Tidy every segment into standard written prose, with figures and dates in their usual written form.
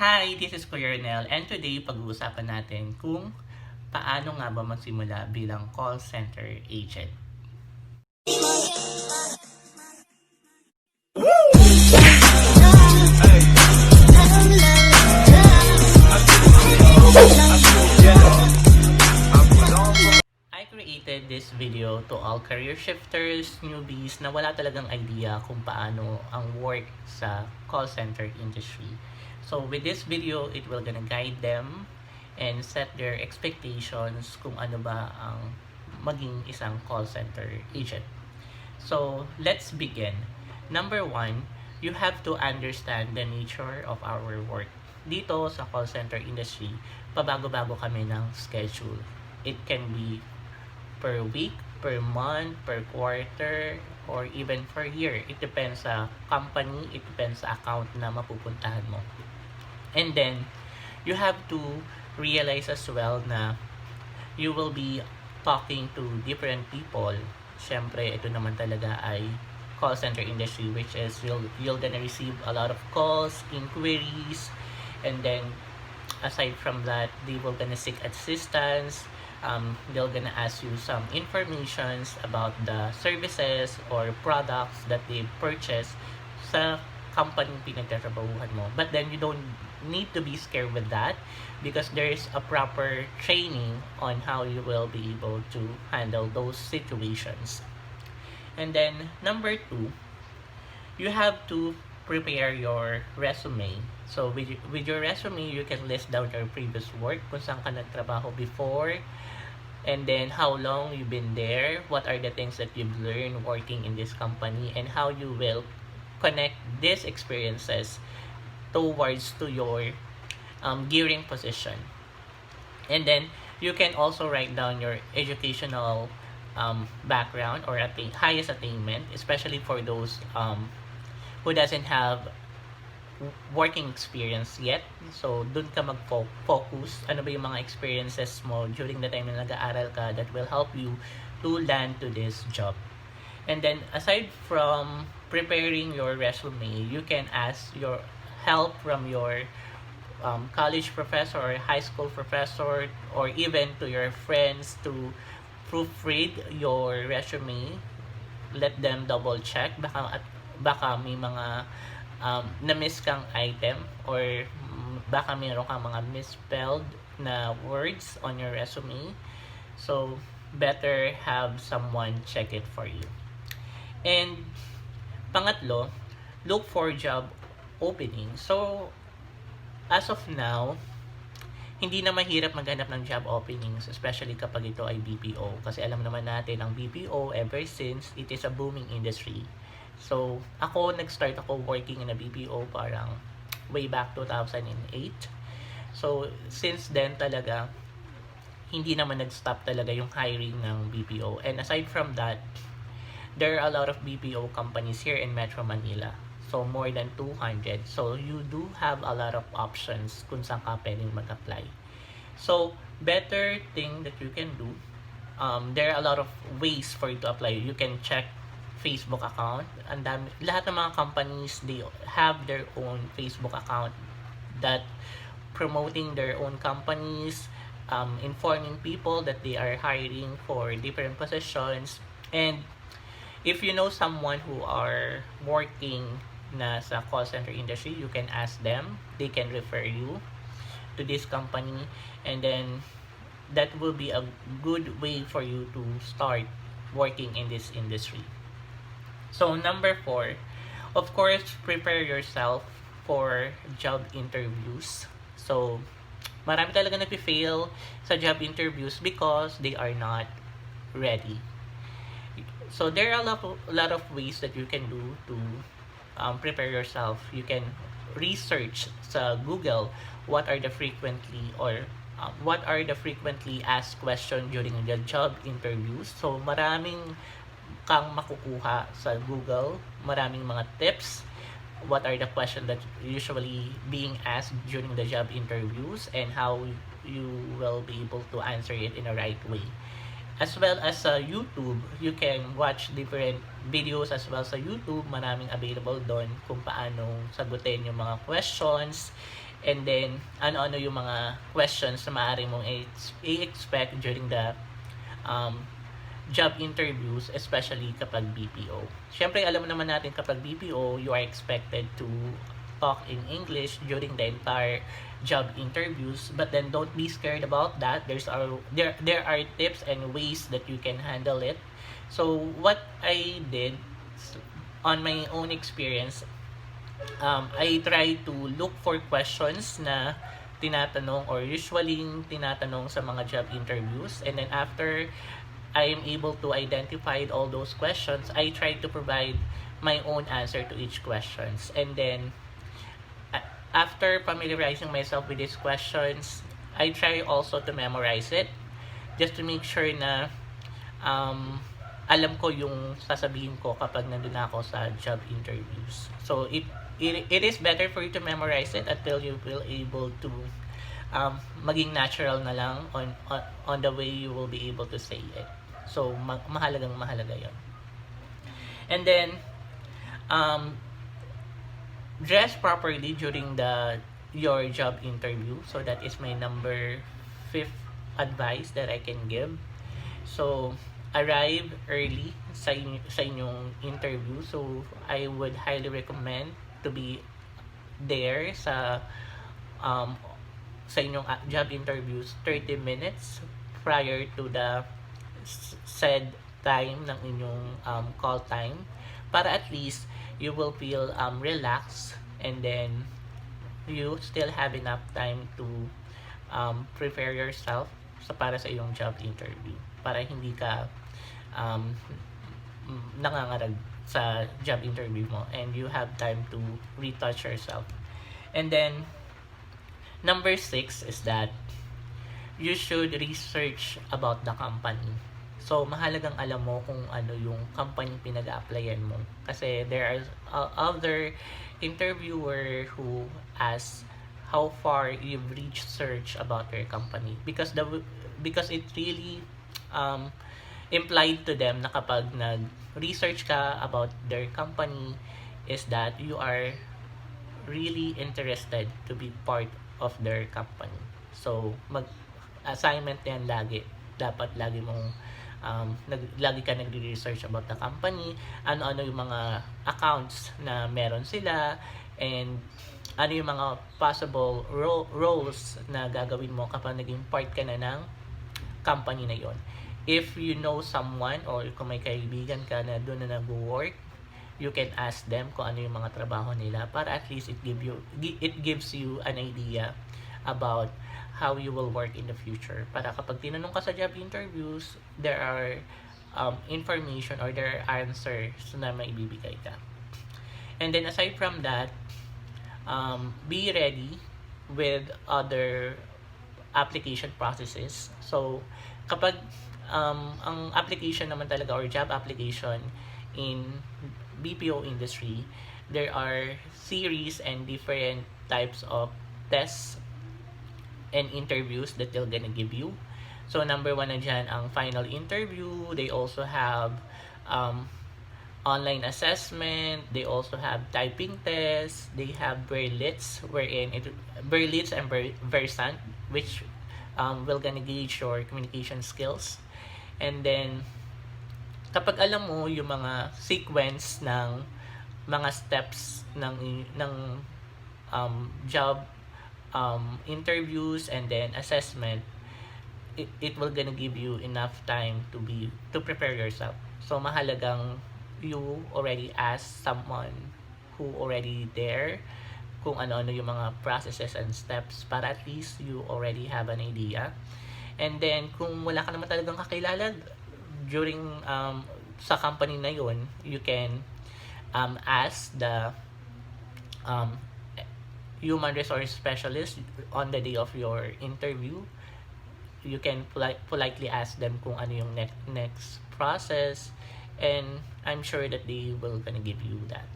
Hi, this is Kuya Ernel, and today pag-uusapan natin kung paano nga ba magsimula bilang call center agent. I created this video to all career shifters, newbies na wala talagang idea kung paano ang work sa call center industry. So with this video, it will gonna guide them and set their expectations kung ano ba ang maging isang call center agent. So let's begin. Number one, you have to understand the nature of our work. Dito sa call center industry, pabago-bago kami ng schedule. It can be per week, per month, per quarter, or even per year. It depends sa company, it depends sa account na mapupuntahan mo. And then, you have to realize as well na you will be talking to different people. Siyempre, ito naman talaga ay call center industry, which is you're gonna receive a lot of calls, inquiries, and then aside from that, they will gonna seek assistance. They're gonna ask you some informations about the services or products that they purchase sa company pinagtatrabahuhan mo. But then you don't need to be scared with that because there is a proper training on how you will be able to handle those situations. And then number two, you have to prepare your resume. So with your resume, you can list down your previous work, kung saan ka nagtrabaho before, and then how long you've been there, what are the things that you've learned working in this company, and how you will connect these experiences towards to your gearing position. And then you can also write down your educational background or highest attainment, especially for those who doesn't have working experience yet. So, dun ka mag-focus. Ano ba yung mga experiences mo during the time na nag-aaral ka that will help you to land to this job. And then, aside from preparing your resume, you can ask your help from your college professor or high school professor or even to your friends to proofread your resume. Let them double check. Baka may mga na-miss kang item or baka mayroon kang mga misspelled na words on your resume. So, better have someone check it for you. And pangatlo, look for job opening. So, as of now, hindi na mahirap maghanap ng job openings, especially kapag ito ay BPO. Kasi alam naman natin, ang BPO, ever since, it is a booming industry. So, nag-start ako working in a BPO parang way back 2008. So, since then talaga, hindi naman nag-stop talaga yung hiring ng BPO. And aside from that, there are a lot of BPO companies here in Metro Manila. So, more than 200. So, you do have a lot of options kung saan ka pwedeng mag-apply. So, better thing that you can do, there are a lot of ways for you to apply. You can check Facebook account. Lahat ng mga companies, they have their own Facebook account that promoting their own companies, informing people that they are hiring for different positions. And if you know someone who are working na sa call center industry, you can ask them. They can refer you to this company, and then that will be a good way for you to start working in this industry. So, number 4, of course, prepare yourself for job interviews. So, marami talaga nag-fail sa job interviews because they are not ready. So, there are a lot of ways that you can do to prepare yourself. You can research sa Google what are the frequently asked questions during the job interviews. So, maraming kang makukuha sa Google, maraming mga tips, what are the questions that usually being asked during the job interviews, and how you will be able to answer it in a right way. As well as sa YouTube, you can watch different videos as well sa YouTube. Maraming available doon kung paano sagutin yung mga questions and then ano-ano yung mga questions na maaari mong i-expect during the um, job interviews, especially kapag BPO. Siyempre, alam naman natin kapag BPO, you are expected to talk in English during the entire job interviews, but then don't be scared about that. There are tips and ways that you can handle it. So what I did on my own experience, I try to look for questions na tinatanong or usually tinatanong sa mga job interviews, and then after I am able to identify all those questions, I try to provide my own answer to each questions. And then after familiarizing myself with these questions, I try also to memorize it just to make sure na alam ko yung sasabihin ko kapag nandun ako sa job interviews. So it is better for you to memorize it until you will able to maging natural na lang on the way you will be able to say it. So mahalaga yon. And then dress properly during your job interview. So that is my number 5th advice that I can give. So arrive early sa inyong interview. So I would highly recommend to be there sa inyong job interviews 30 minutes prior to the said time ng inyong call time, para at least you will feel relaxed, and then you still have enough time to prepare yourself para sa iyong job interview, para hindi ka nangangarag sa job interview mo and you have time to retouch yourself. And then number 6 is that you should research about the company. So mahalagang alam mo kung ano yung company pinag-a-applyan mo, kasi there are other interviewer who ask how far you've researched about your company, because it really implied to them na kapag nag-research ka about their company is that you are really interested to be part of their company. So assignment yan lagi. Dapat lagi mong lagi ka nagre-research about the company, ano-ano yung mga accounts na meron sila, and ano yung mga possible roles na gagawin mo kapag naging part ka na ng company na yon. If you know someone or kung may kaibigan ka na doon na nag-work, you can ask them kung ano yung mga trabaho nila, para at least it gives you an idea about how you will work in the future. Para kapag tinanong ka sa job interviews, there are information or there are answers na maibibigay ka. And then aside from that, be ready with other application processes. So kapag ang application naman talaga or job application in BPO industry, there are series and different types of tests and interviews that they're gonna give you. So number 1 na dyan ang final interview. They also have online assessment. They also have typing tests. They have Berlitz, Berlitz and Versant, which will gonna gauge your communication skills. And then kapag alam mo yung mga sequence ng mga steps ng job interviews and then assessment, it will gonna give you enough time to prepare yourself. So mahalagang you already ask someone who already there kung ano-ano yung mga processes and steps, para at least you already have an idea. And then kung wala ka naman talagang kakilala during sa company na yon, you can ask the human resource specialist on the day of your interview. You can politely ask them kung ano yung next process, and I'm sure that they will gonna give you that.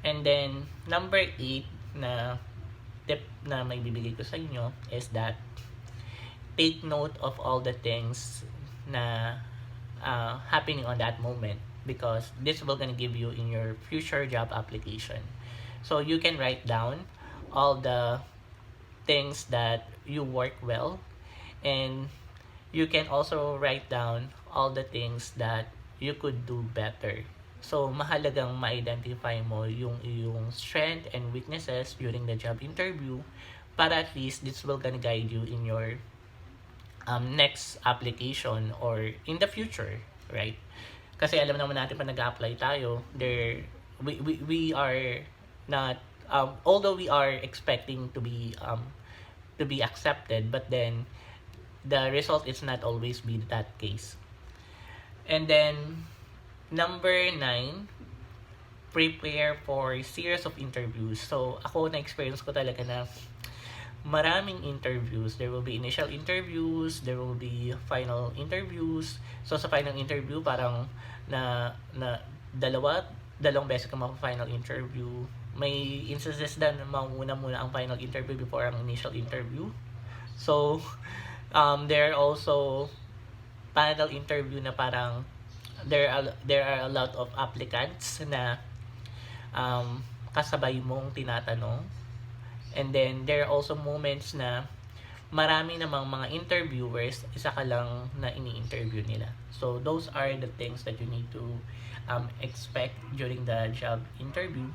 And then number 8 na tip na may bibigay ko sa inyo is that take note of all the things na happening on that moment, because this will gonna give you in your future job application. So you can write down all the things that you work well, and you can also write down all the things that you could do better. So, mahalagang ma-identify mo yung iyong strength and weaknesses during the job interview para at least this will gonna guide you in your next application or in the future, right? Kasi alam naman natin pag nag-apply tayo, we are not, although we are expecting to be accepted, but then the result is not always be that case. And then number 9, prepare for series of interviews. So ako na-experience ko talaga na maraming interviews. There will be initial interviews, there will be final interviews. So sa final interview parang na dalawang beses ka mapa-final interview. May instances na mauna muna ang final interview before ang initial interview. So there are also panel interview na parang there are a lot of applicants na kasabay mong tinatanong. And then there are also moments na marami namang mga interviewers, isa ka lang na ini-interview nila. So those are the things that you need to expect during the job interview.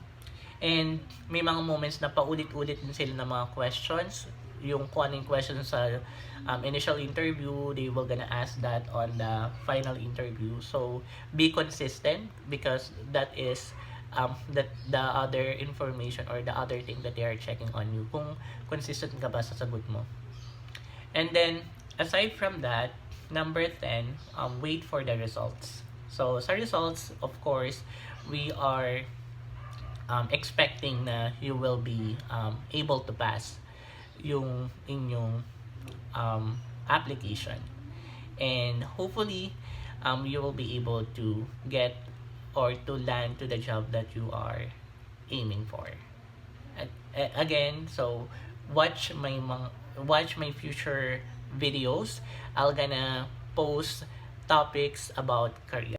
And may mga moments na paulit-ulit din sila ng mga questions. Yung kung anong questions sa initial interview, they will gonna ask that on the final interview. So be consistent because that is that the other information or the other thing that they are checking on you, kung consistent ka ba sa sagot mo. And then aside from that, number 10, wait for the results. So sa results, of course, we are expecting na you will be able to pass yung inyong application, and hopefully you will be able to get or to land to the job that you are aiming for. Again, so watch my future videos. I'll gonna post topics about career.